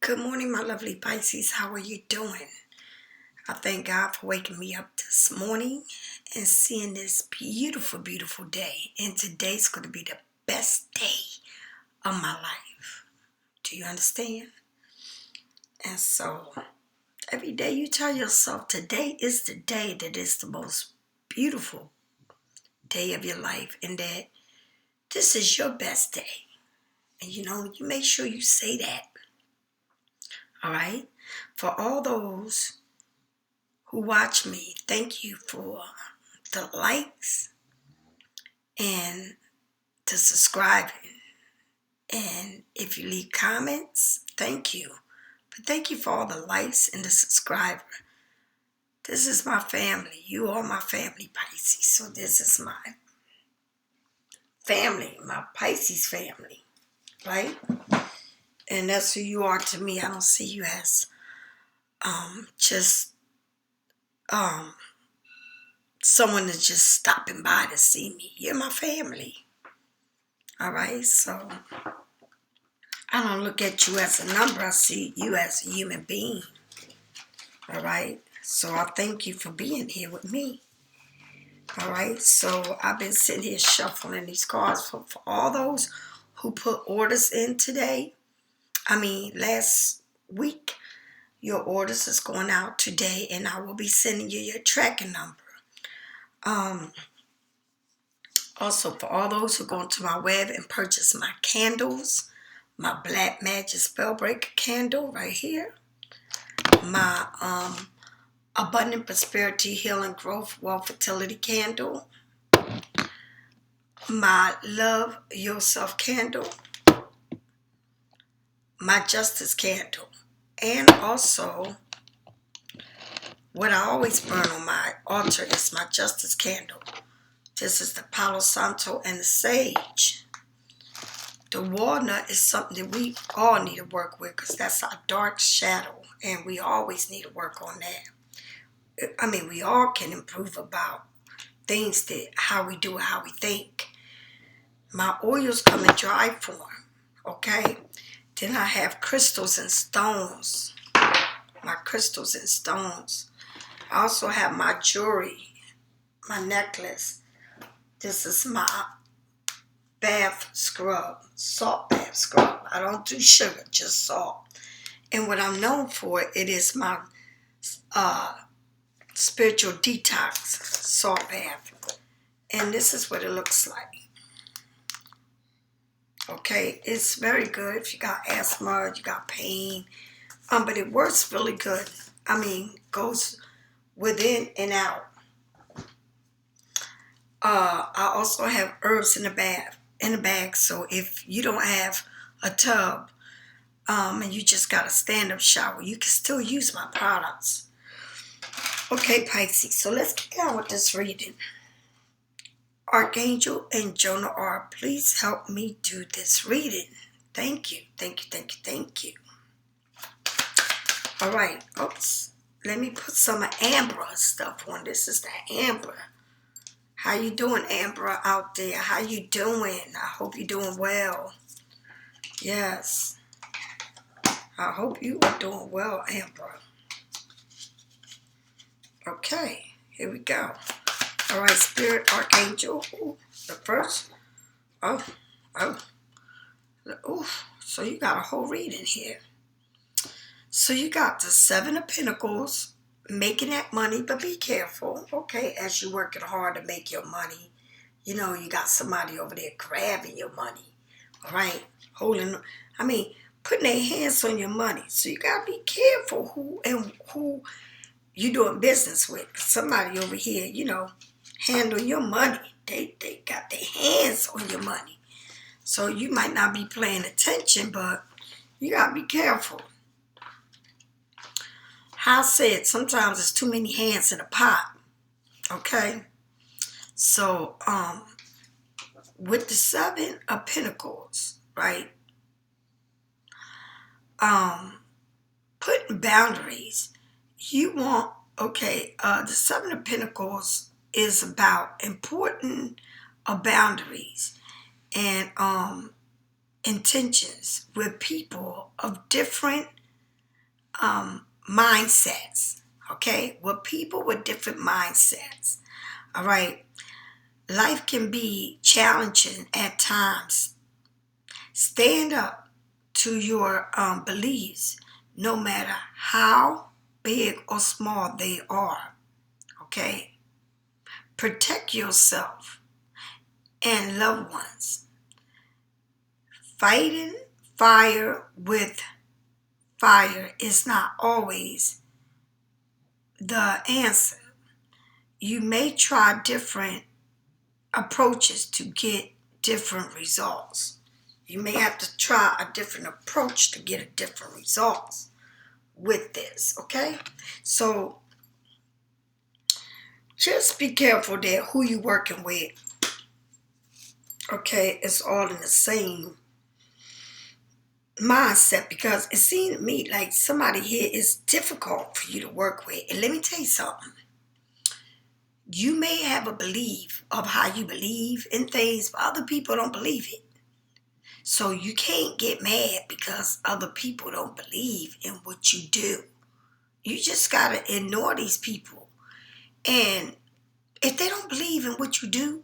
Good morning, my lovely Pisces. How are you doing? I thank God for waking me up this morning and seeing this beautiful, beautiful day. And today's going to be the best day of my life. Do you understand? And so every day you tell yourself today is the day that is the most beautiful day of your life, and that this is your best day. And you make sure you say that. All right? For all those who watch me, thank you for the likes and the subscribing. And if you leave comments, thank you. But thank you for all the likes and the subscriber. This is my family. You are my family, Pisces. So this is my family, my Pisces family, right? And that's who you are to me. I don't see you as just someone that's just stopping by to see me. You're my family. All right, so I don't look at you as a number. I see you as a human being. All right, so I thank you for being here with me. All right, so I've been sitting here shuffling these cards for all those who put orders in today. Last week. Your orders is going out today, and I will be sending you your tracking number. Also, for all those who go to my web and purchase my candles, my Black Magic Spellbreaker candle right here, my Abundant Prosperity Healing Growth Wealth Fertility candle, my Love Yourself candle, my Justice candle, and also what I always burn on my altar is my Justice candle. This is the Palo Santo and the Sage. The walnut is something that we all need to work with because that's our dark shadow, and we always need to work on that. We all can improve about things that how we do it, how we think. My oils come in dry form, okay? Then I have crystals and stones. My crystals and stones. I also have my jewelry, my necklace. This is my bath scrub, salt bath scrub. I don't do sugar, just salt. And what I'm known for, it is my spiritual detox salt bath. And this is what it looks like. Okay, it's very good if you got asthma, you got pain. But it works really good. Goes within and out. I also have herbs in the bag. So if you don't have a tub, and you just got a stand-up shower, you can still use my products. Okay, Pisces. So let's get down with this reading. Archangel and Jonah R, please help me do this reading. Thank you. All right. Oops. Let me put some amber stuff on. This is the amber. How you doing, Amber, out there? How you doing? I hope you're doing well. Yes. I hope you are doing well, Amber. Okay. Here we go. All right, Spirit Archangel. Ooh, the first. Oh. Ooh. So you got a whole reading here. So you got the Seven of Pentacles. Making that money, but be careful, okay, as you're working hard to make your money. You got somebody over there grabbing your money, all right, putting their hands on your money. So you got to be careful who you doing business with. Somebody over here, handle your money. They got their hands on your money. So you might not be paying attention, but you got to be careful. I said sometimes there's too many hands in a pot, okay? So, with the Seven of Pentacles, right? Putting boundaries. The Seven of Pentacles is about important boundaries and intentions with people of different mindsets, okay? With people with different mindsets, all right? Life can be challenging at times. Stand up to your beliefs, no matter how big or small they are, okay? Protect yourself and loved ones. Fighting fire with fire is not always the answer. You may try different approaches to get different results. You may have to try a different approach to get a different results with this, okay? So just be careful that who you working with, okay, it's all in the same mindset, because it seems to me like somebody here is difficult for you to work with. And let me tell you something. You may have a belief of how you believe in things, but other people don't believe it. So you can't get mad because other people don't believe in what you do. You just gotta ignore these people. And if they don't believe in what you do,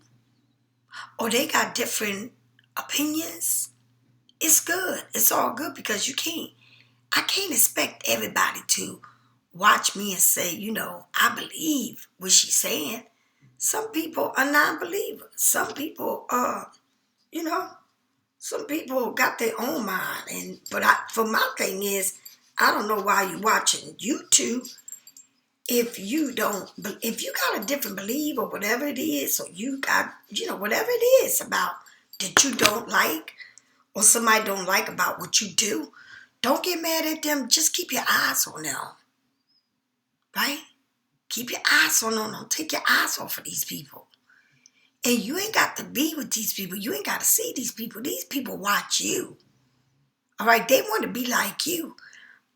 or they got different opinions, it's good. It's all good, because I can't expect everybody to watch me and say, I believe what she's saying. Some people are non-believers. Some people some people got their own mind. But for my thing is, I don't know why you're watching YouTube if you got a different belief or whatever it is, or you got, whatever it is about that you don't like, or somebody don't like about what you do, don't get mad at them. Just keep your eyes on them, right? Keep your eyes on them. Don't take your eyes off of these people. And you ain't got to be with these people. You ain't got to see these people. These people watch you, all right? They want to be like you,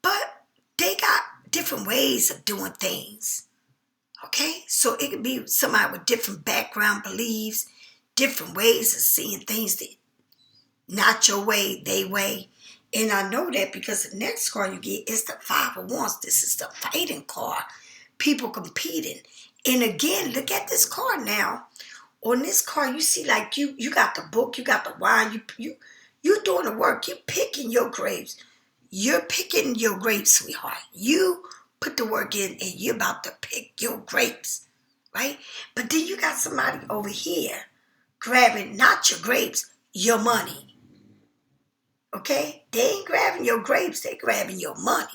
but they got different ways of doing things, okay? So it could be somebody with different background beliefs, different ways of seeing things that not your way, they way. And I know that because the next card you get is the Five of Wands. This is the fighting card. People competing. And again, look at this card now. On this card, you see like you got the book, you got the wine, you doing the work, you picking your grapes. You're picking your grapes, sweetheart. You put the work in and you're about to pick your grapes, right? But then you got somebody over here grabbing not your grapes, your money. Okay? They ain't grabbing your grapes, they grabbing your money,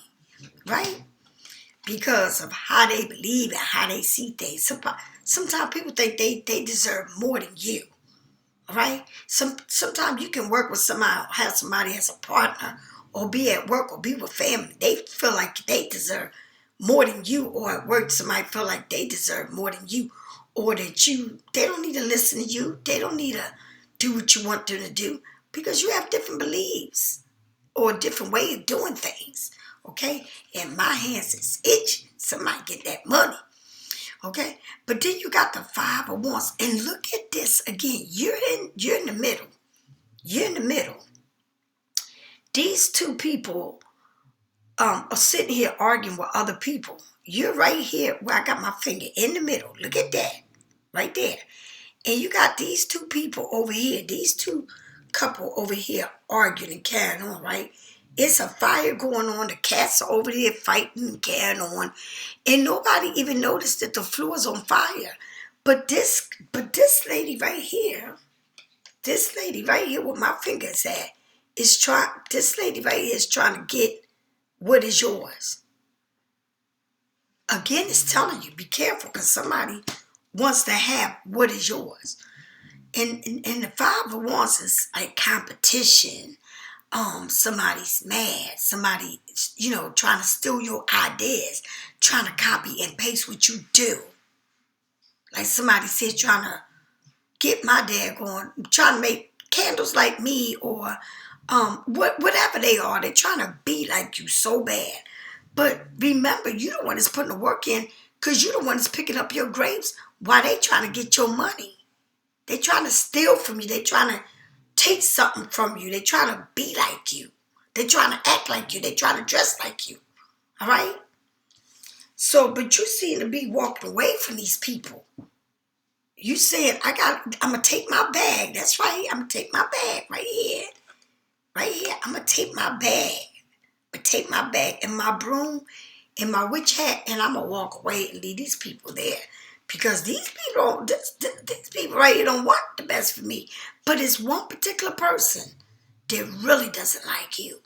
right? Because of how they believe and how they see things. Sometimes people think they deserve more than you, all right? Sometimes you can work with somebody, have somebody as a partner, or be at work, or be with family. They feel like they deserve more than you, or at work somebody feel like they deserve more than you, or that they don't need to listen to you. They don't need to do what you want them to do, because you have different beliefs or a different way of doing things, okay? And my hands is itching. Somebody get that money, okay? But then you got the Five of Wands. And look at this again. You're in the middle. You're in the middle. These two people are sitting here arguing with other people. You're right here where I got my finger in the middle. Look at that. Right there. And you got these two people over here. These two couple over here arguing and carrying on, right? It's a fire going on. The cats are over there fighting and carrying on. And nobody even noticed that the floor is on fire. But this lady right here, where my finger's at, this lady right here is trying to get what is yours. Again, it's telling you, be careful, because somebody wants to have what is yours. And the Five of Wands is like competition. Somebody's mad. Somebody, trying to steal your ideas, trying to copy and paste what you do. Like somebody said, trying to get my dad going, trying to make candles like me, or whatever they are. They're trying to be like you so bad. But remember, you're the one that's putting the work in, because you're the one that's picking up your grapes while they trying to get your money. They're trying to steal from you. They're trying to take something from you. They're trying to be like you. They're trying to act like you. They're trying to dress like you. All right? So, but you seem to be walking away from these people. You said, I'm going to take my bag. That's right. I'm going to take my bag right here. Right here. I'm going to take my bag. I'm going to take my bag and my broom and my witch hat, and I'm going to walk away and leave these people there. Because these people right here don't want the best for me. But it's one particular person that really doesn't like you.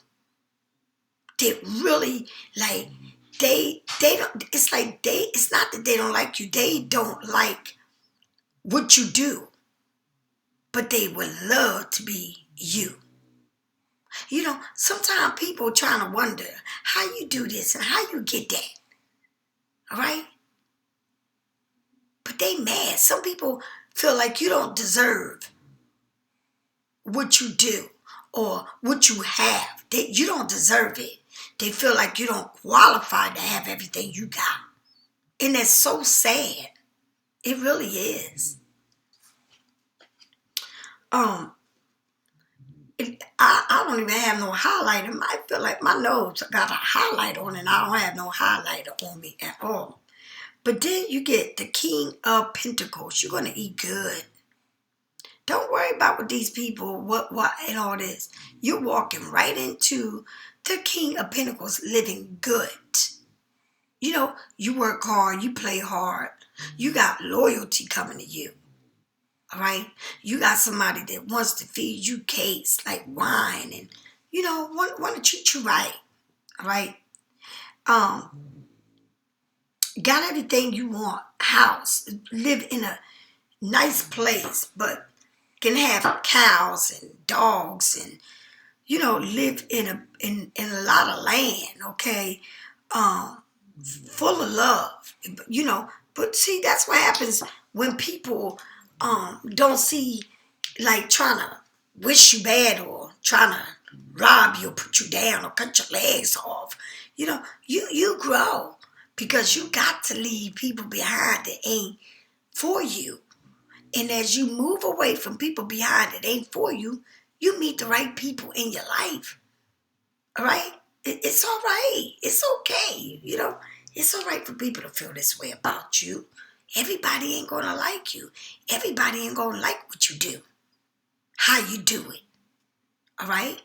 That really, like, they don't, it's not that they don't like you. They don't like what you do. But they would love to be you. You know, sometimes people trying to wonder how you do this and how you get that. All right? But they mad. Some people feel like you don't deserve what you do or what you have. You don't deserve it. They feel like you don't qualify to have everything you got. And that's so sad. It really is. I don't even have no highlighter. I feel like my nose got a highlight on it and I don't have no highlighter on me at all. But then you get the King of Pentacles. You're going to eat good. Don't worry about what these people, what, and all this. You're walking right into the King of Pentacles living good. You know, you work hard, you play hard. You got loyalty coming to you. All right? You got somebody that wants to feed you cakes like wine and, you know, want to treat you right. All right? Got everything you want. House. Live in a nice place, but can have cows and dogs and, you know, live in a lot of land, okay? Full of love, you know. But see, that's what happens when people don't see, like, trying to wish you bad or trying to rob you or put you down or cut your legs off. You know, you grow because you got to leave people behind that ain't for you. And as you move away from people behind that ain't for you, you meet the right people in your life. All right? It's all right. It's okay. You know, it's all right for people to feel this way about you. Everybody ain't going to like you. Everybody ain't going to like what you do. How you do it. All right?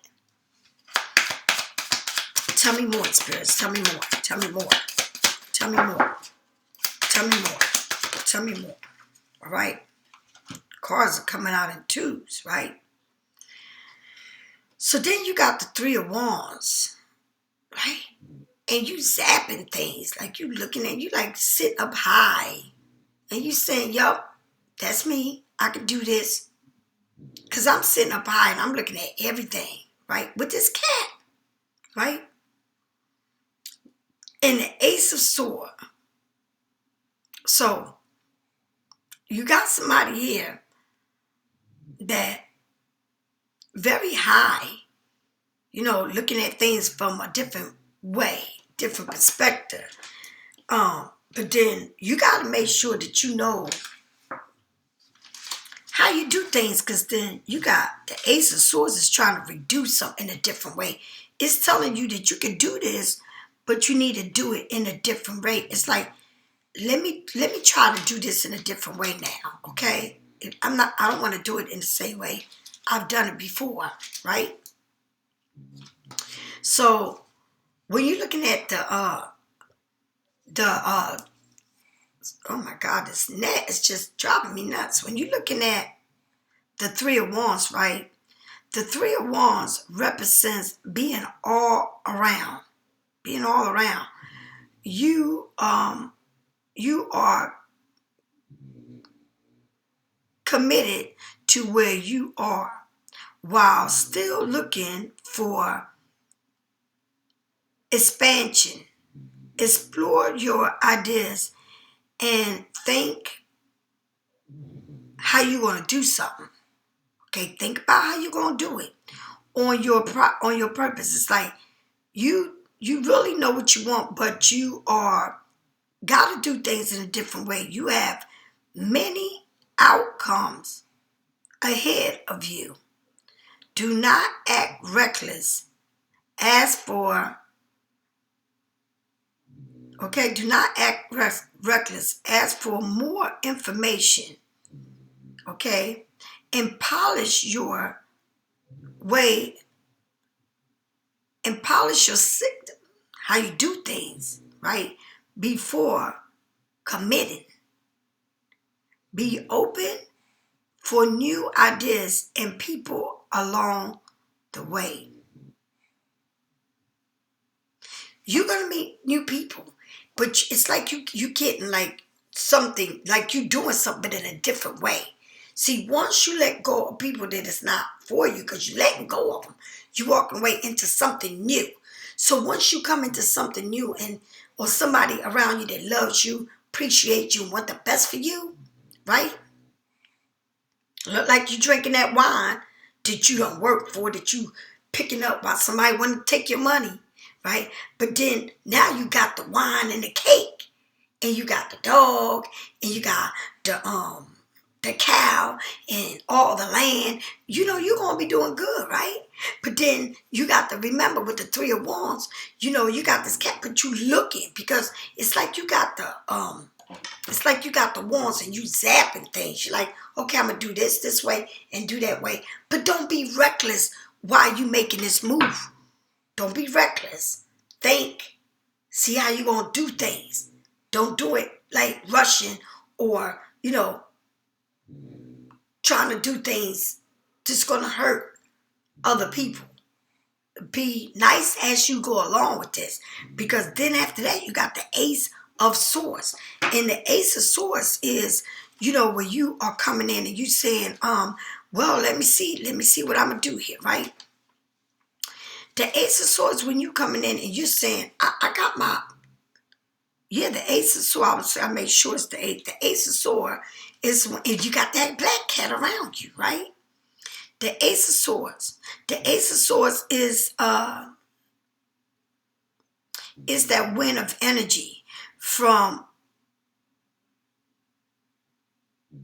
Tell me more, spirits. Tell me more. Tell me more. Tell me more. Tell me more. Tell me more. All right? Cards are coming out in twos, right? So then you got the Three of Wands, right? And you zapping things. Like you looking at, you like sit up high. And you saying, yup, that's me. I can do this. Because I'm sitting up high and I'm looking at everything, right? With this cat, right? And the Ace of Swords. So you got somebody here that very high, you know, looking at things from a different way, different perspective. But then you got to make sure that you know how you do things, because then you got the Ace of Swords is trying to reduce something in a different way. It's telling you that you can do this, but you need to do it in a different way. It's like, let me try to do this in a different way now, okay? I don't want to do it in the same way I've done it before, right? So when you're looking at oh my God, this net is just driving me nuts. When you're looking at the Three of Wands, right? The Three of Wands represents being all around. Being all around. You are committed to where you are while still looking for expansion. Explore your ideas and think how you're going to do something. Okay, think about how you're going to do it on your purpose. It's like you really know what you want, but you are got to do things in a different way. You have many outcomes ahead of you. Do not act reckless. As for Okay, do not act reckless. Ask for more information. Okay, and polish your way and polish your system, how you do things, right? Before committing. Be open for new ideas and people along the way. You're gonna meet new people, but it's like you getting like something, like you doing something in a different way. See, once you let go of people that is not for you, because you letting go of them, you walking away into something new. So once you come into something new and or somebody around you that loves you, appreciates you, and want the best for you, right? Look like you drinking that wine that you don't work for, that you picking up while somebody want to take your money, right? But then now you got the wine and the cake, and you got the dog, and you got the cow and all the land. You know you're gonna be doing good, right? But then you got to remember with the Three of Wands, you know you got this cat, but you looking because it's like you got the wands and you zapping things. You're like, okay, I'm gonna do this way and do that way. But don't be reckless while you making this move. Don't be reckless. Think. See how you gonna do things. Don't do it like rushing or, trying to do things that's gonna hurt other people. Be nice as you go along with this. Because then after that, you got the Ace of Swords. And the Ace of Swords is, where you are coming in and you saying, well, let me see what I'm gonna do here, right? The Ace of Swords, when you coming in and you're saying, I got the Ace of Swords, I would say I made sure it's the Ace. The Ace of Swords is when you got that black cat around you, right? The Ace of Swords. The Ace of Swords is that wind of energy from.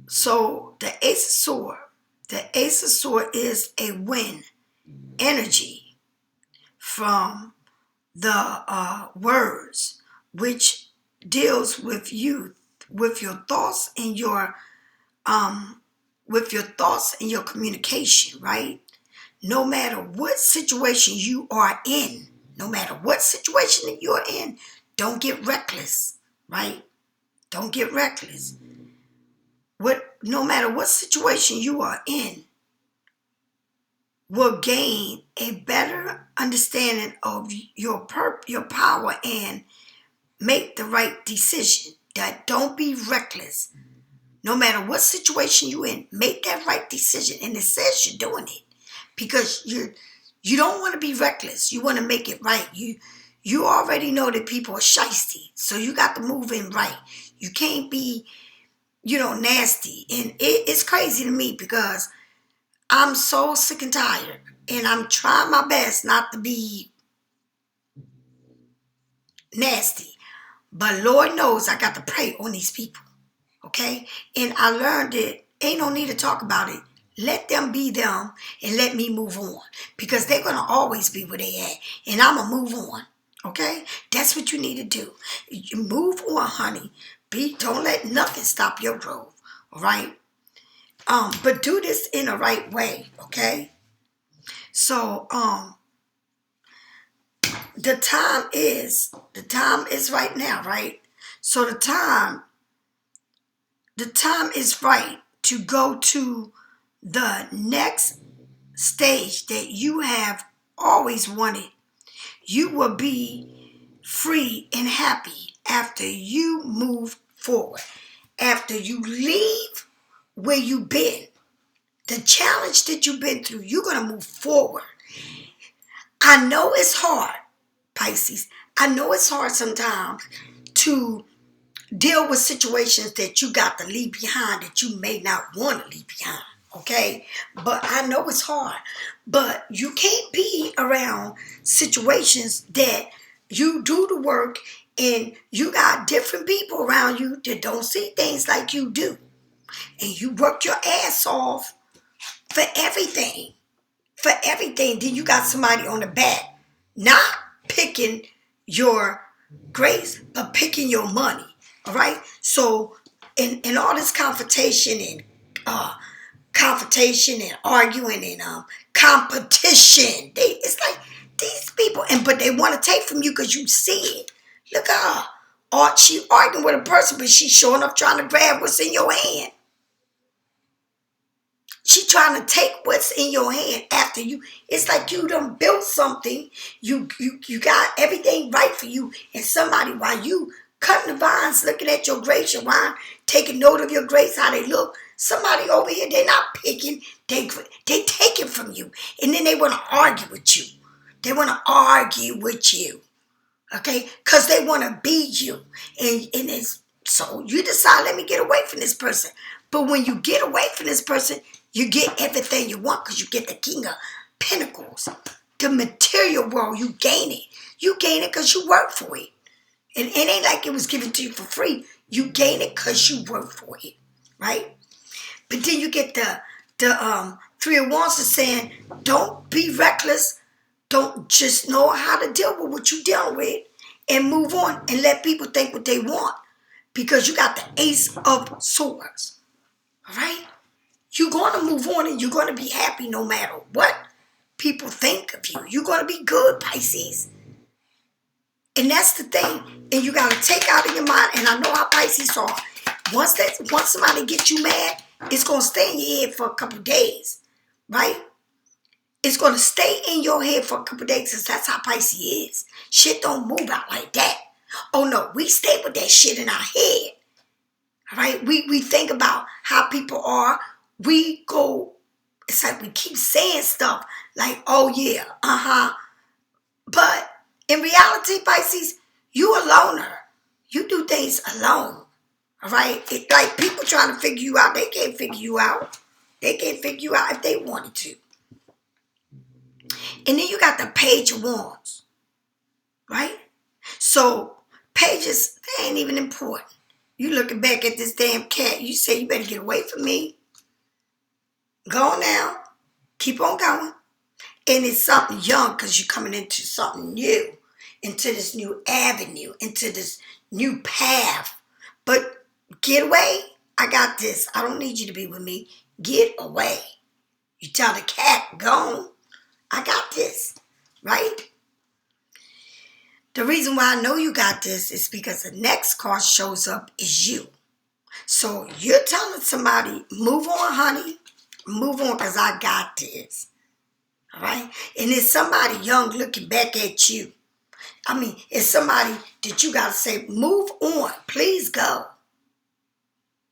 So the Ace of Swords. The Ace of Swords is a wind energy from the words, which deals with you, with your thoughts and your communication, right? No matter what situation you are in, no matter what situation that you're in, don't get reckless, right? Don't get reckless. No matter what situation you are in, will gain a better understanding of your power and make the right decision. That don't be reckless. No matter what situation you're in, make that right decision. And it says you're doing it because you don't want to be reckless. You want to make it right. You already know that people are shysty, so you got to move in right. You can't be, nasty. And it's crazy to me because I'm so sick and tired, and I'm trying my best not to be nasty. But Lord knows I got to pray on these people, okay? And I learned that ain't no need to talk about it. Let them be them and let me move on because they're going to always be where they at, and I'm going to move on, okay? That's what you need to do. You move on, honey. Don't let nothing stop your growth, all right? But do this in the right way, okay? So, the time is right now, right? So the time is right to go to the next stage that you have always wanted. You will be free and happy after you move forward. After you leave where you've been, the challenge that you've been through, you're going to move forward. I know it's hard, Pisces. I know it's hard sometimes to deal with situations that you got to leave behind that you may not want to leave behind, okay? But I know it's hard. But you can't be around situations that you do the work and you got different people around you that don't see things like you do. And you work your ass off for everything. Then you got somebody on the back not picking your grace, but picking your money. All right. So in all this confrontation and arguing and competition, it's like these people, but they want to take from you because you see it. Look at her. Or she arguing with a person, but she's showing up trying to grab what's in your hand. She trying to take what's in your hand after you. It's like you done built something. You got everything right for you. And somebody, while you cutting the vines, looking at your grapes, your wine, taking note of your grapes, how they look. Somebody over here, they're not picking. They take it from you. And then they want to argue with you. They want to argue with you. Okay? Because they want to be you. And it's, so you decide, let me get away from this person. But when you get away from this person, you get everything you want because you get the King of Pentacles. The material world, you gain it. You gain it because you work for it. And it ain't like it was given to you for free. You gain it because you work for it. Right? But then you get the Three of Wands is saying, don't be reckless. Don't just know how to deal with what you're dealing with and move on and let people think what they want. Because you got the Ace of Swords. All right? You're going to move on and you're going to be happy no matter what people think of you. You're going to be good, Pisces. And that's the thing. And you got to take out of your mind, and I know how Pisces are. Once somebody gets you mad, it's going to stay in your head for a couple of days. Right? It's going to stay in your head for a couple of days because that's how Pisces is. Shit don't move out like that. Oh no, we stay with that shit in our head. All right? We think about how people are. We go, it's like we keep saying stuff like, oh yeah, But in reality, Pisces, you a loner. You do things alone. All right? It's like people trying to figure you out. They can't figure you out. They can't figure you out if they wanted to. And then you got the Page of Wands. Right? So pages, they ain't even important. You looking back at this damn cat, you say, you better get away from me. Go on now. Keep on going. And it's something young because you're coming into something new. Into this new avenue. Into this new path. But get away. I got this. I don't need you to be with me. Get away. You tell the cat, go on. I got this. Right? The reason why I know you got this is because the next card shows up is you. So you're telling somebody, move on, honey. Move on because I got this. All right? And it's somebody young looking back at you. I mean, it's somebody that you got to say, move on. Please go.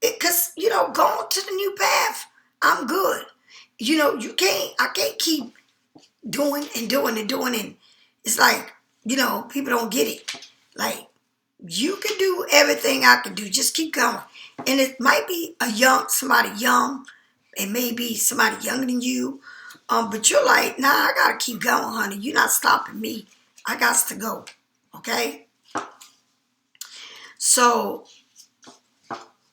Because, go on to the new path. I'm good. I can't keep doing and doing and doing. And it's like, people don't get it. Like, you can do everything I can do. Just keep going. And it might be somebody young. It may be somebody younger than you. But you're like, nah, I got to keep going, honey. You're not stopping me. I got to go. Okay? So,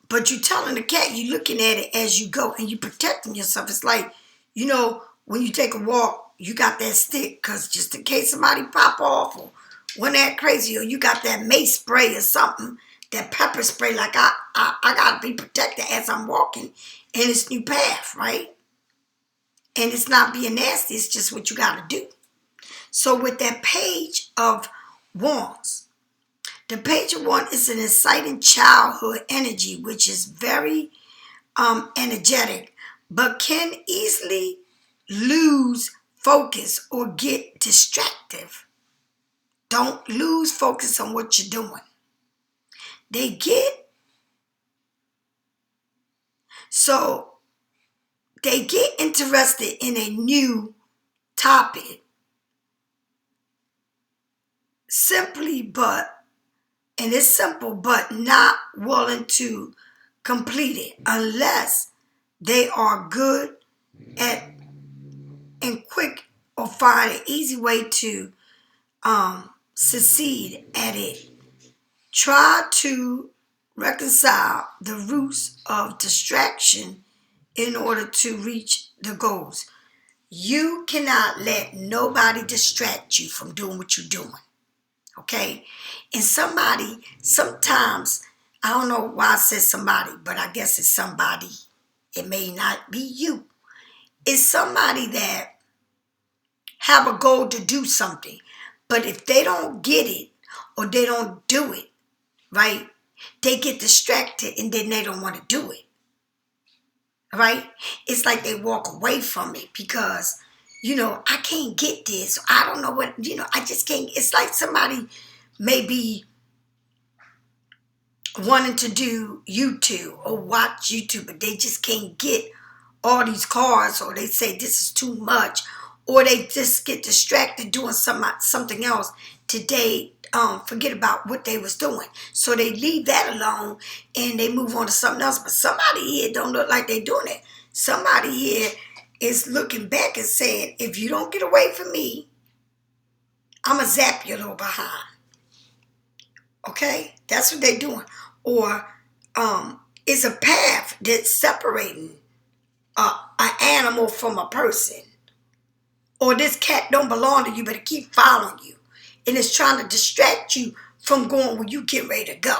but you telling the cat, you looking at it as you go. And you protecting yourself. It's like, when you take a walk, you got that stick. Because just in case somebody pop off or when that crazy, or you got that mace spray or something. That pepper spray. Like, I got to be protected as I'm walking in this new path, right? And it's not being nasty. It's just what you got to do. So with that Page of Wands, the Page of Wands is an exciting childhood energy, which is very energetic, but can easily lose focus or get distractive. Don't lose focus on what you're doing. They get interested in a new topic and it's simple, but not willing to complete it unless they are good at and quick or find an easy way to succeed at it. Try to reconcile the roots of distraction in order to reach the goals. You cannot let nobody distract you from doing what you're doing. Okay? And sometimes, I don't know why I said somebody, but I guess it's somebody. It may not be you. It's somebody that have a goal to do something. But if they don't get it or they don't do it, right, they get distracted and then they don't want to do it. Right? It's like they walk away from it because, I can't get this. I don't know what, I just can't. It's like somebody maybe wanting to do U.To or watch YouTube, but they just can't get all these cars, or they say this is too much, or they just get distracted doing something else today. Forget about what they was doing, so they leave that alone and they move on to something else. But somebody here don't look like they doing it. Somebody here is looking back and saying, if you don't get away from me, I'ma zap your little behind. Okay, that's what they're doing. Or it's a path that's separating an animal from a person. Or this cat don't belong to you, but it keep following you. And it's trying to distract you from going where you get ready to go.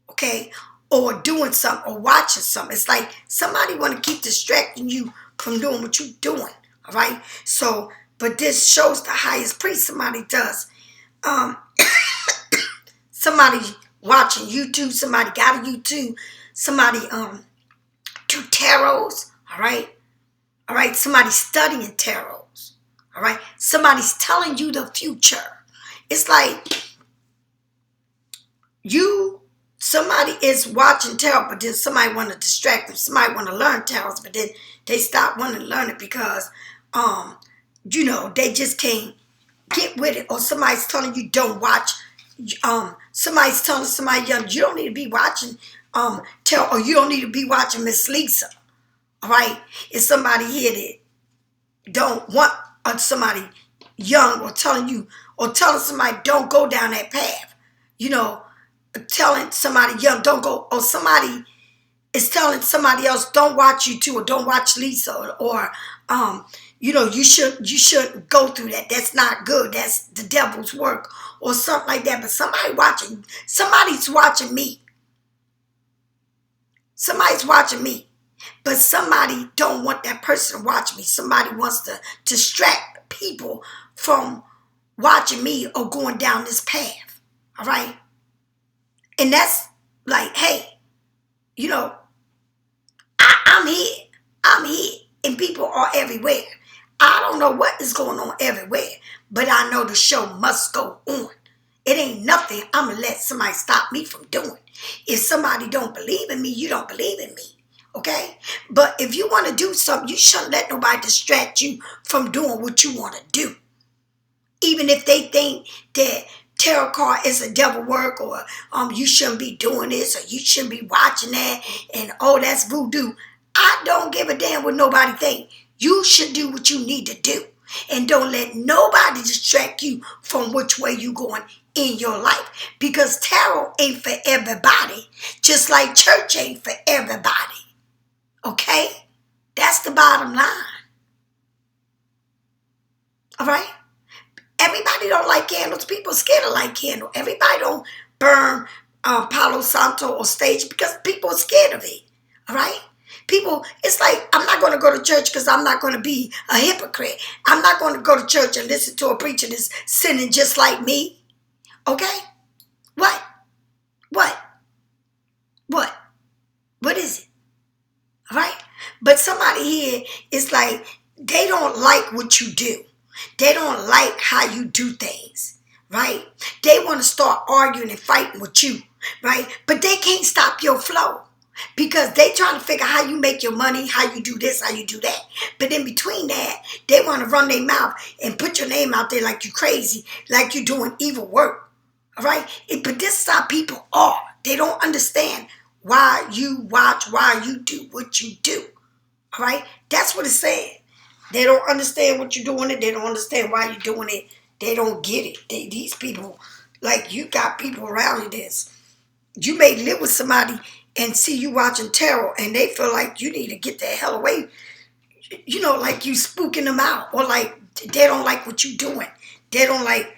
Okay? Or doing something or watching something. It's like somebody want to keep distracting you from doing what you're doing. All right? So, but this shows the highest priest. Somebody does. Somebody watching YouTube. Somebody got a YouTube. Somebody do tarots. All right? All right? Somebody studying tarots. All right? Somebody's telling you the future. It's like somebody is watching tarot, but then somebody want to distract them. Somebody want to learn tarot, but then they stop wanting to learn it because, they just can't get with it. Or somebody's telling you don't watch. Somebody's telling somebody young, you don't need to be watching tarot, or you don't need to be watching Miss Lisa. All right? It's somebody here that don't want somebody young or telling somebody don't go down that path. Telling somebody young don't go, or somebody is telling somebody else don't watch U.To or don't watch Lisa, or you shouldn't go through that. That's not good. That's the devil's work or something like that. But somebody's watching me. Somebody's watching me. But somebody don't want that person to watch me. Somebody wants to distract people from watching me or going down this path. All right? And that's like, hey, I'm here. I'm here. And people are everywhere. I don't know what is going on everywhere, but I know the show must go on. It ain't nothing I'm going to let somebody stop me from doing. If somebody don't believe in me, you don't believe in me. Okay? But if you want to do something, you shouldn't let nobody distract you from doing what you want to do. Even if they think that tarot card is a devil work, or you shouldn't be doing this, or you shouldn't be watching that, and that's voodoo. I don't give a damn what nobody think. You should do what you need to do. And don't let nobody distract you from which way you going in your life. Because tarot ain't for everybody. Just like church ain't for everybody. Okay? That's the bottom line. All right? Everybody don't like candles. People scared to light candle. Everybody don't burn Palo Santo or stage because people are scared of it. All right? People, it's like, I'm not going to go to church because I'm not going to be a hypocrite. I'm not going to go to church and listen to a preacher that's sinning just like me. Okay? What? What is it? All right? But somebody here is like, they don't like what you do. They don't like how you do things, right? They want to start arguing and fighting with you, right? But they can't stop your flow because they trying to figure how you make your money, how you do this, how you do that. But in between that, they want to run their mouth and put your name out there like you crazy, like you're doing evil work, all right? But this is how people are. They don't understand why you watch, why you do what you do, all right? That's what it's saying. They don't understand what you're doing it. They don't understand why you're doing it. They don't get it. These people, like you got people around you this. You may live with somebody and see you watching tarot and they feel like you need to get the hell away. Like you spooking them out. Or like they don't like what you're doing. They don't like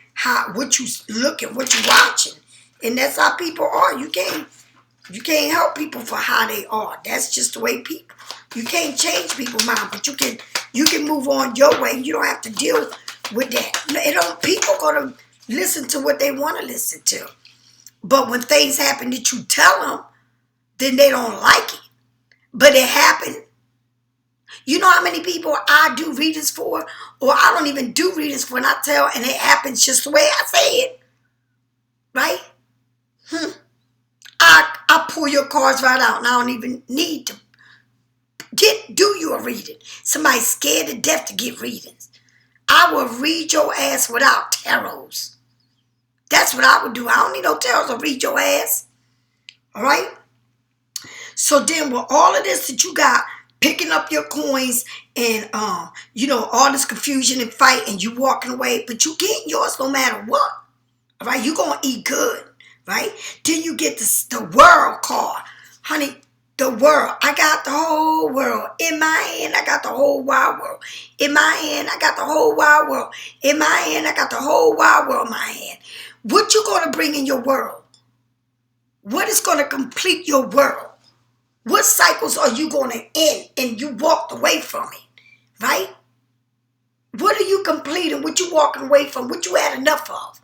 what you looking, what you watching. And that's how people are. You can't help people for how they are. That's just the way people. You can't change people's mind, but you can move on your way. You don't have to deal with that. People gonna listen to what they want to listen to. But when things happen that you tell them, then they don't like it. But it happened. You know how many people I do readings for, or I don't even do readings for, and I tell, and it happens just the way I say it. Right? I pull your cards right out, and I don't even need to do you a reading. Somebody's scared to death to get readings. I will read your ass without tarots. That's what I would do. I don't need no tarots to read your ass. All right? So then with all of this that you got, picking up your coins and, all this confusion and fight, and you walking away, but you getting yours no matter what. All right? You going to eat good. Right? Then you get the world card. Honey, the world. I got the whole world. In my hand, I got the whole wide world. In my hand, I got the whole wide world. In my hand, I got the whole wide world in my hand. What you going to bring in your world? What is going to complete your world? What cycles are you going to end and you walked away from it? Right? What are you completing? What you walking away from? What you had enough of?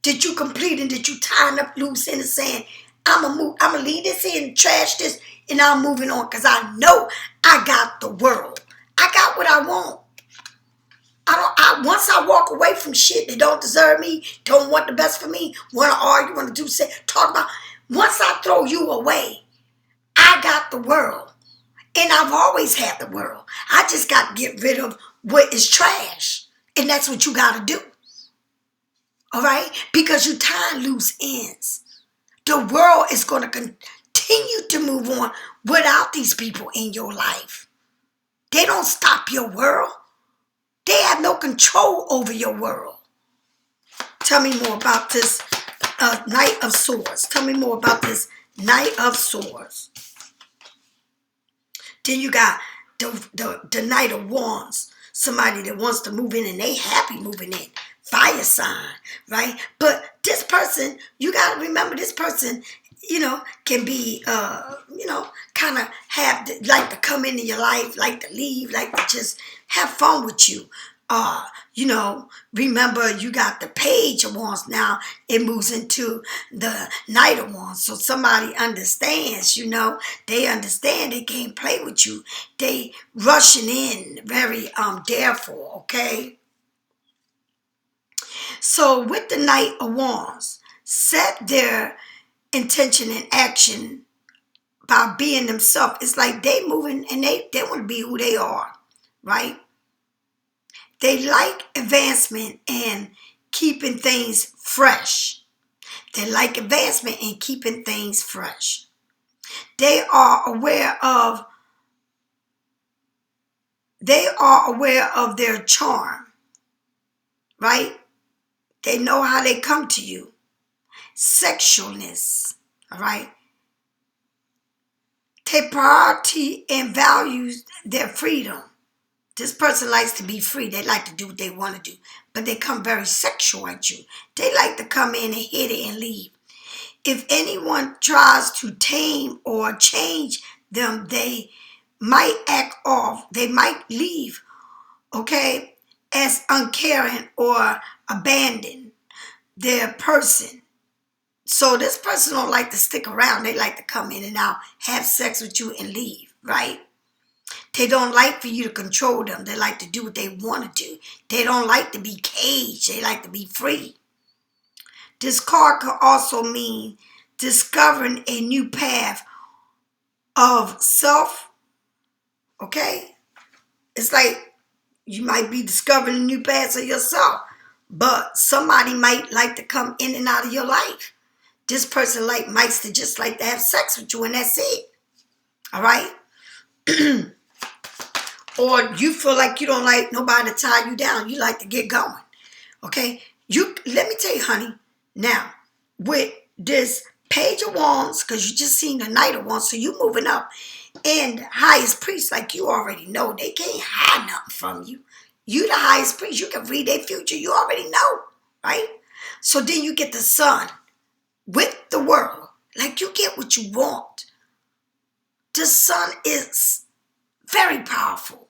Did you complete and did you tie up loose in the sand? I'm going to leave this here and trash this, and I'm moving on because I know I got the world. I got what I want. Once I walk away from shit that don't deserve me, don't want the best for me, want to argue, want to do, say, talk about, once I throw you away, I got the world. And I've always had the world. I just got to get rid of what is trash. And that's what you got to do. All right? Because you tying loose ends. The world is going to continue to move on without these people in your life. They don't stop your world. They have no control over your world. Tell me more about this Knight of Swords. Tell me more about this Knight of Swords. Then you got the Knight of Wands. Somebody that wants to move in and they happy moving in. Fire sign, right? But this person, you got to remember this person, can be, kind of like to come into your life, like to leave, like to just have fun with you. Remember you got the Page of Wands now. It moves into the Knight of Wands. So somebody understands, they understand they can't play with you. They rushing in very therefore, okay? So with the Knight of Wands, set their intention and action by being themselves. It's like they moving and they want to be who they are, right? They like advancement and keeping things fresh. They like advancement and keeping things fresh. They are aware of their charm, right? They know how they come to you. Sexualness, all right? Take priority and values their freedom. This person likes to be free. They like to do what they want to do. But they come very sexual at you. They like to come in and hit it and leave. If anyone tries to tame or change them, they might act off. They might leave, okay, as uncaring or abandon their person. So this person don't like to stick around. They like to come in and out, have sex with you and leave, right? They don't like for you to control them. They like to do what they want to do. They don't like to be caged. They like to be free. This card could also mean discovering a new path of self, okay? It's like you might be discovering a new path of yourself, but somebody might like to come in and out of your life. This person might just like to have sex with you and that's it, all right? Or you feel like you don't like nobody to tie you down. You like to get going, okay? Let me tell you, honey, now, with this Page of Wands, because you just seen the Knight of Wands, so you moving up, and highest priest, like you already know, they can't hide nothing from you. You the highest priest. You can read their future. You already know, right? So then you get the sun with the world. Like you get what you want. The sun is very powerful.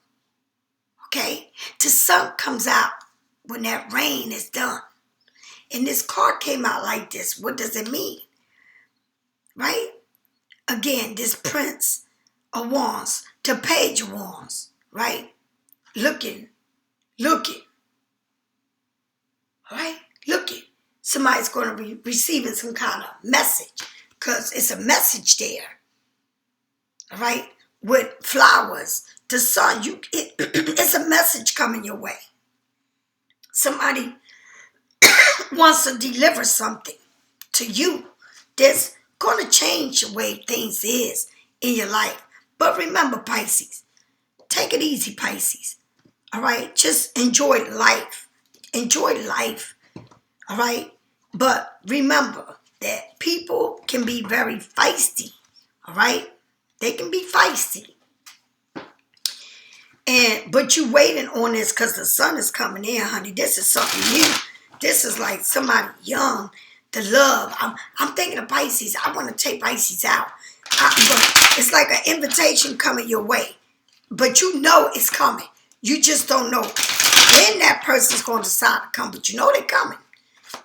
Okay? The sun comes out when that rain is done. And this card came out like this. What does it mean? Right? Again, this Prince of Wands, the Page of Wands, right? Looking. Right? Looking. Somebody's going to be receiving some kind of message because it's a message there. All right? With flowers, the sun, it's a message coming your way. Somebody wants to deliver something to you that's going to change the way things is in your life. But remember, Pisces, take it easy, Pisces. All right? Just enjoy life. Enjoy life. All right? But remember that people can be very feisty. All right? They can be feisty. But you waiting on this because the sun is coming in, honey. This is something new. This is like somebody young. The love. I'm thinking of Pisces. I want to take Pisces out. But it's like an invitation coming your way. But you know it's coming. You just don't know when that person's going to decide to come. But you know they're coming.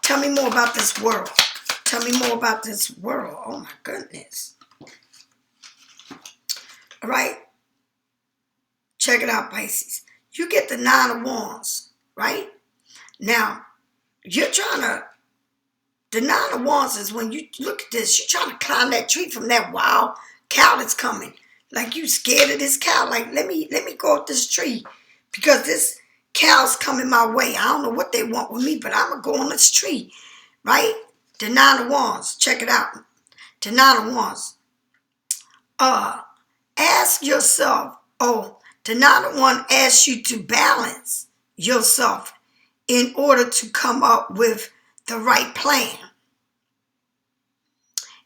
Tell me more about this world. Tell me more about this world. Oh my goodness. All right. Check it out, Pisces. You get the Nine of Wands, right? Now, you're trying to, the Nine of Wands is when you look at this, you're trying to climb that tree from that wild cow that's coming. Like you scared of this cow. Like, let me go up this tree because this cow's coming my way. I don't know what they want with me, but I'm going to go on this tree, right? The Nine of Wands. Check it out. The Nine of Wands. Ask yourself, the Nine of Wands asks you to balance yourself in order to come up with the right plan.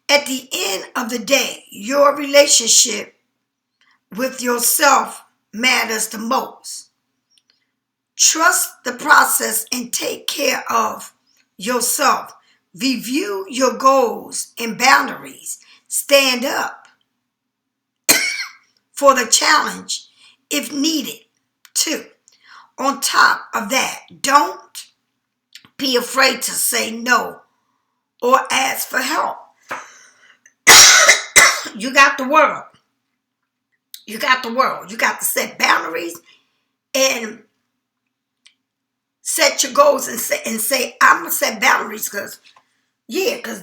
At the end of the day, your relationship with yourself matters the most. Trust the process and take care of yourself. Review your goals and boundaries. Stand up for the challenge if needed too. On top of that, don't be afraid to say no or ask for help. You got the world. You got the world. You got to set boundaries and set your goals and say I'm going to set boundaries because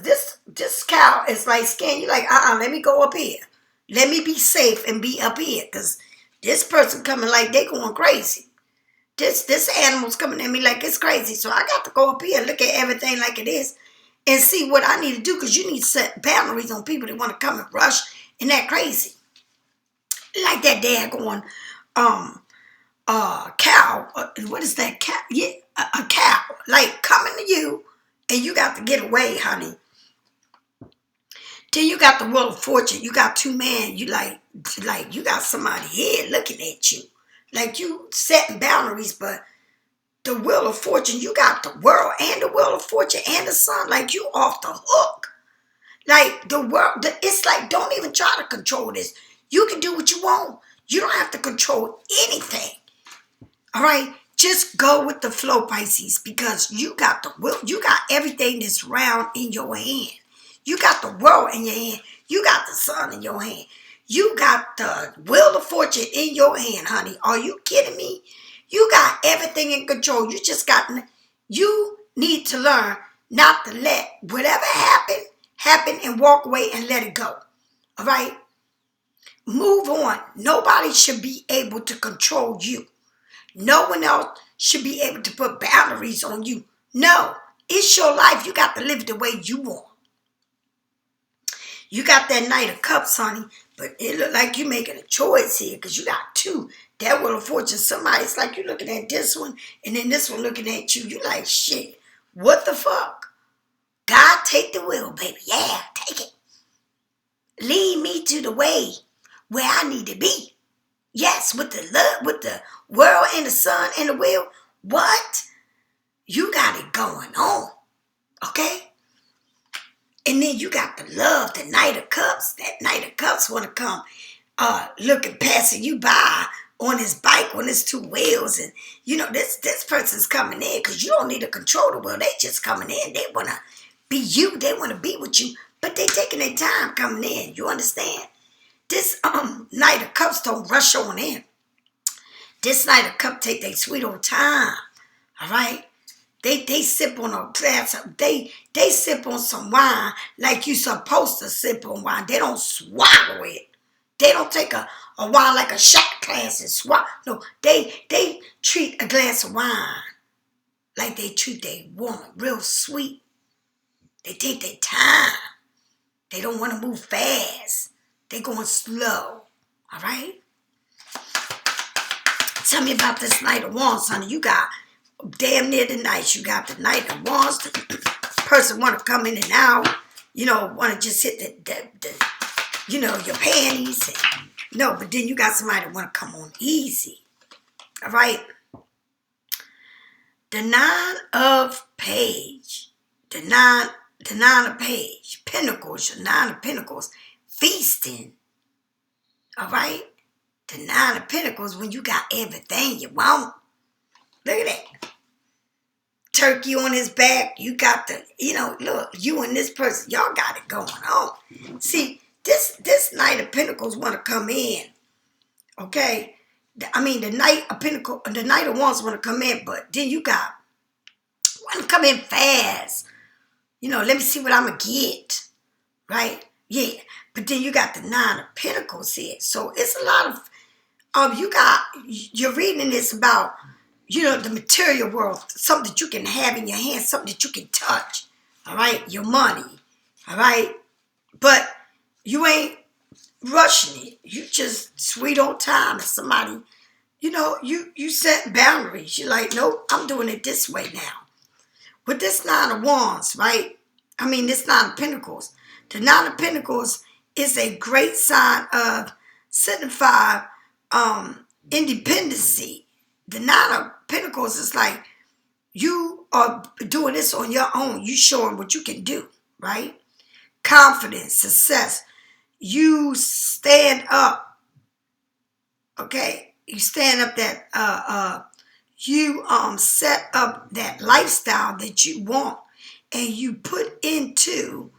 this cow is like scared. You're like, let me go up here. Let me be safe and be up here because this person coming like they going crazy. This animal's coming at me like it's crazy. So I got to go up here and look at everything like it is and see what I need to do because you need to set boundaries on people that want to come and rush and act crazy. Like that dad going, cow. What is that cow? Yeah, a cow. Like coming to you and you got to get away, honey. Then you got the Wheel of Fortune. You got two men. You like you got somebody here looking at you. Like you setting boundaries, but the Wheel of Fortune, you got the world and the Wheel of Fortune and the sun. Like you off the hook. Like the world, it's like don't even try to control this. You can do what you want. You don't have to control anything. All right? Just go with the flow, Pisces, because you got the will. You got everything that's round in your hand. You got the world in your hand. You got the sun in your hand. You got the Wheel of Fortune in your hand, honey. Are you kidding me? You got everything in control. You need to learn not to let whatever happen and walk away and let it go. All right? Move on. Nobody should be able to control you. No one else should be able to put boundaries on you. No, it's your life. You got to live it the way you want. You got that Knight of Cups, honey, but it look like you're making a choice here because you got two. That Wheel of Fortune, somebody's like you looking at this one and then this one looking at you. You like, shit, what the fuck? God, take the wheel, baby. Yeah, take it. Lead me to the way where I need to be. Yes, with the love, with the world and the sun and the wheel. What? You got it going on. Okay? And then you got the love, the Knight of Cups. That Knight of Cups want to come looking, passing you by on his bike, on his two wheels. And, this person's coming in because you don't need to control the wheel. They just coming in. They want to be you. They want to be with you. But they taking their time coming in. You understand? This Knight of Cups don't rush on in. This Knight of Cups take their sweet old time. All right? They sip on a glass of, they sip on some wine like you supposed to sip on wine. They don't swallow it. They don't take a wine like a shot glass and swallow. No, they treat a glass of wine like they treat their woman, real sweet. They take their time. They don't want to move fast. They going slow. All right? Tell me about this Knight of Wands, honey. You got damn near the night. You got the Knight of Wands. The person want to come in and out. Want to just hit the your panties. And, but then you got somebody that want to come on easy. All right. The Nine of Page. The nine of Page. Pentacles. Your Nine of Pentacles. Feasting. All right. The Nine of Pentacles when you got everything you want. Look at that. Turkey on his back. You got the, look, you and this person, y'all got it going on. See, this Knight of Pentacles want to come in. Okay? The Knight of Pentacles, the Knight of Wands want to come in, but then you got, want to come in fast. Let me see what I'm going to get. Right? Yeah. But then you got the Nine of Pentacles here. So it's a lot of, you're reading this about, the material world, something that you can have in your hands, something that you can touch, all right? Your money, all right? But you ain't rushing it. You just sweet old time. And somebody, you set boundaries. You're like, nope, I'm doing it this way now. With this Nine of Wands, right? This Nine of Pentacles. The Nine of Pentacles is a great sign of signify independency. The Nine of Pentacles is like you are doing this on your own. You showing what you can do, right? Confidence, success. You stand up. Okay, you stand up that you set up that lifestyle that you want, and you put into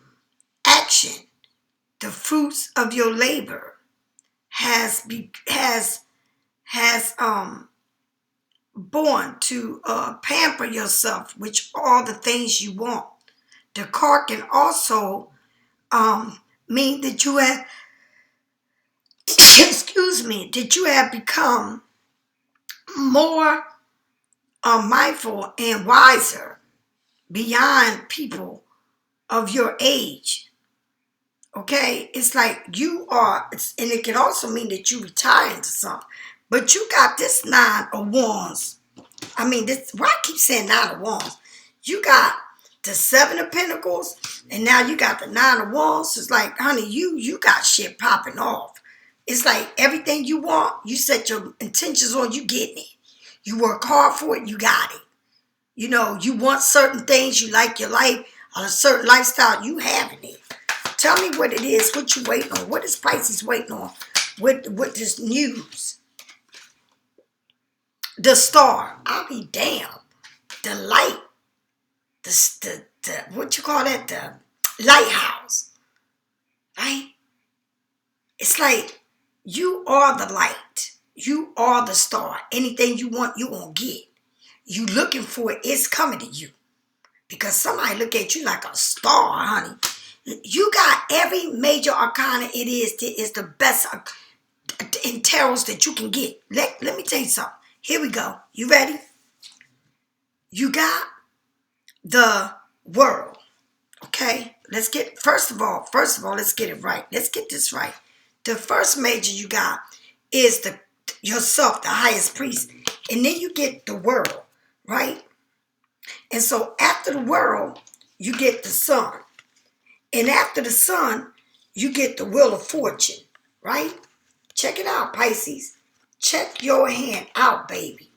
action the fruits of your labor. Has born to pamper yourself with all the things you want. The card can also mean that you have, that you have become more mindful and wiser beyond people of your age. Okay? It's like you are, and it can also mean that you retire into something. But you got this Nine of Wands. Why I keep saying Nine of Wands? You got the Seven of Pentacles, and now you got the Nine of Wands. It's like, honey, you got shit popping off. It's like everything you want, you set your intentions on, you getting it. You work hard for it, you got it. You want certain things, you like your life, a certain lifestyle, you having it. Tell me what it is, what you waiting on. What is Pisces waiting on with this news? The Star. I'll be damned. The light. The what you call that? The lighthouse. Right? It's like you are the light. You are the star. Anything you want, you gonna get. You looking for it, it's coming to you. Because somebody look at you like a star, honey. You got every major arcana it is the best in tarots that you can get. Let me tell you something. Here we go. You ready? You got the World. Okay? First of all, let's get it right. Let's get this right. The first major you got is yourself, the highest priest. And then you get the World, right? And so after the World, you get the Sun. And after the Sun, you get the Wheel of Fortune, right? Check it out, Pisces. Check your hand out, baby.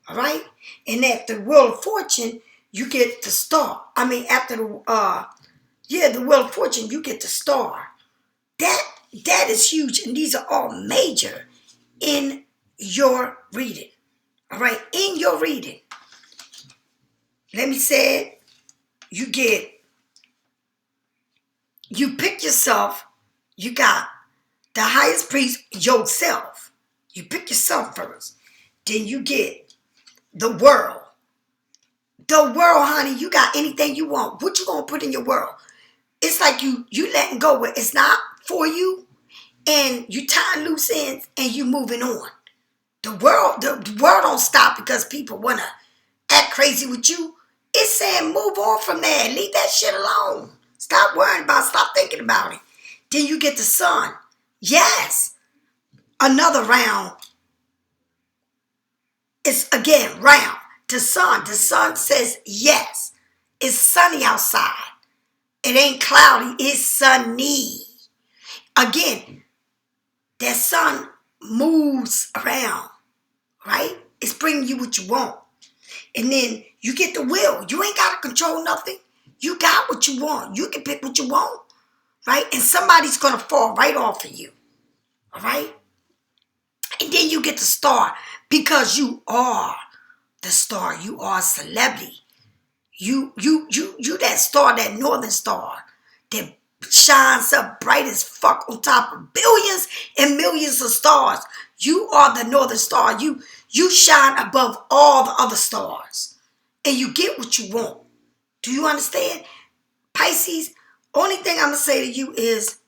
All right? And after the Wheel of Fortune, you get the star. I mean, after the Wheel of Fortune, you get the star. That is huge, and these are all major in your reading. All right, in your reading. Let me say it. You pick yourself. You got the highest priest, yourself. You pick yourself first. Then you get the world. The world, honey, you got anything you want. What you gonna put in your world? It's like you letting go where it's not for you, and you tying loose ends and you moving on. The world don't stop because people wanna act crazy with you. It's saying move on from there. Leave that shit alone. Stop worrying about it. Stop thinking about it. Then you get the sun. Yes. Another round. It's again round. The sun. The sun says yes. It's sunny outside. It ain't cloudy. It's sunny. Again, that sun moves around. Right? It's bringing you what you want. And then you get the will. You ain't got to control nothing. You got what you want. You can pick what you want. Right? And somebody's going to fall right off of you. All right? And then you get the star because you are the star. You are a celebrity. You that star, that northern star that shines up bright as fuck on top of billions and millions of stars. You are the northern star. You shine above all the other stars. And you get what you want. Do you understand? Pisces, only thing I'm going to say to you is,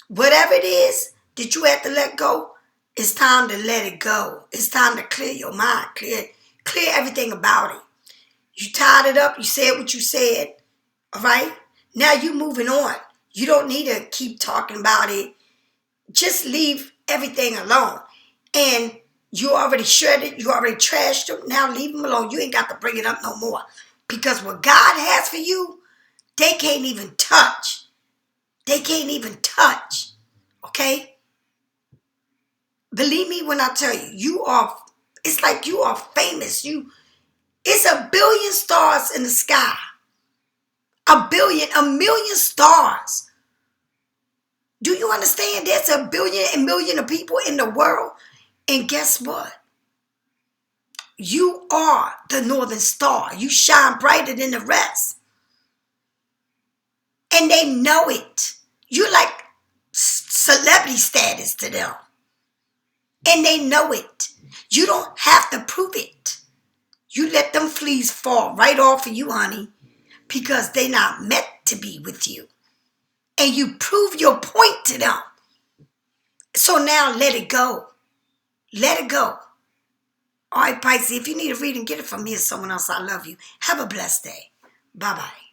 whatever it is that you have to let go, it's time to let it go. It's time to clear your mind. Clear everything about it. You tied it up. You said what you said. All right? Now you moving on. You don't need to keep talking about it. Just leave everything alone. And you already shredded. You already trashed them. Now leave them alone. You ain't got to bring it up no more. Because what God has for you, they can't even touch. They can't even touch. Okay? Believe me when I tell you, it's like you are famous. It's a billion stars in the sky. A million stars. Do you understand? There's a billion and million of people in the world. And guess what? You are the northern star. You shine brighter than the rest. And they know it. You're like celebrity status to them. And they know it. You don't have to prove it. You let them fleas fall right off of you, honey, because they're not meant to be with you. And you prove your point to them. So now let it go. Let it go. All right, Pisces, if you need a reading, get it from me or someone else. I love you. Have a blessed day. Bye-bye.